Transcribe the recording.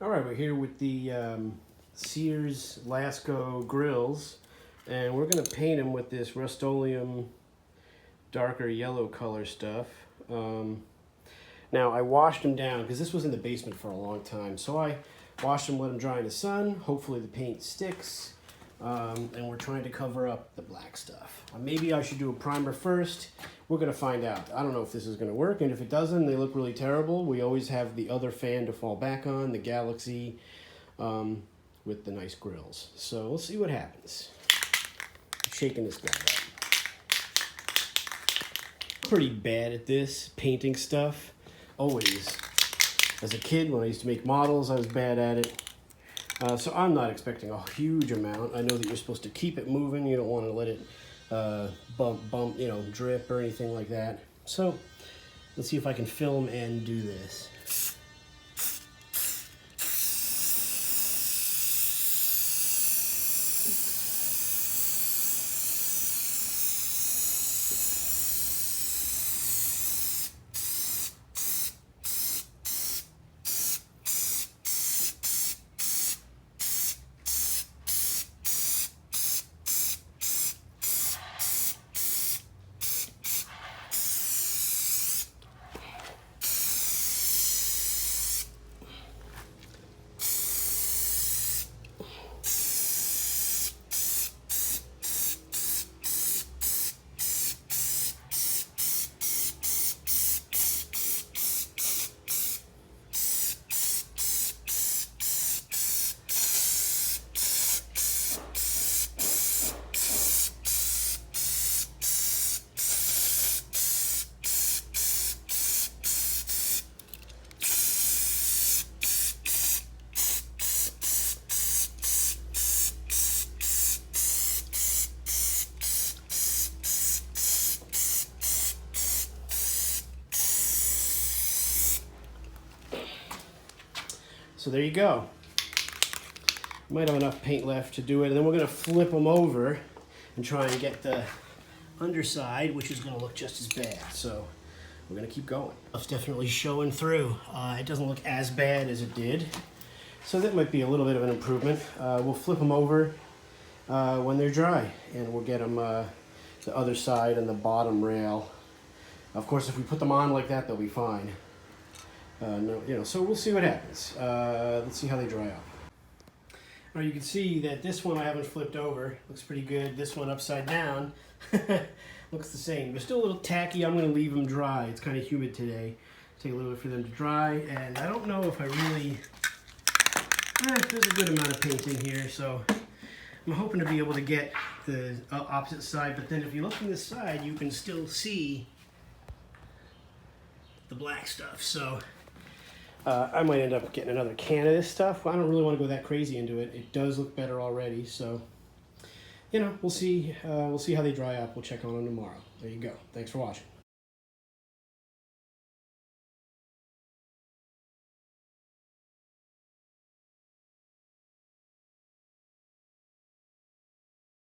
All right, we're here with the Sears Lasko grills, and we're going to paint them with this Rust-Oleum darker yellow color stuff. Now, I washed them down because this was in the basement for a long time, so I washed them, let them dry in the sun. Hopefully the paint sticks, and we're trying to cover up the black stuff. Maybe I should do a primer first. We're going to find out. I don't know if this is going to work, and if it doesn't, they look really terrible. We always have the other fan to fall back on, the Galaxy, with the nice grills. So we'll see what happens. I'm shaking this guy up. Pretty bad at this, painting stuff. Always. As a kid, when I used to make models, I was bad at it. So I'm not expecting a huge amount. I know that you're supposed to keep it moving. You don't want to let it bump, drip or anything like that. So let's see if I can film and do this. So there you go. Might have enough paint left to do it, and then we're going to flip them over and try and get the underside, which is going to look just as bad. So we're going to keep going. It's definitely showing through. It doesn't look as bad as it did, so that might be a little bit of an improvement. We'll flip them over when they're dry, and we'll get them the other side and the bottom rail. Of course, if we put them on like that, they'll be fine. So we'll see what happens. Let's see how they dry up. Now you can see that this one I haven't flipped over. Looks pretty good. This one upside down looks the same. They're still a little tacky. I'm going to leave them dry. It's kind of humid today. Take a little bit for them to dry, and I don't know if I really... there's a good amount of paint in here, so I'm hoping to be able to get the opposite side, but then if you look from this side, you can still see the black stuff. So I might end up getting another can of this stuff. I don't really want to go that crazy into it. It does look better already, so we'll see. We'll see how they dry up. We'll check on them tomorrow. There you go. Thanks for watching.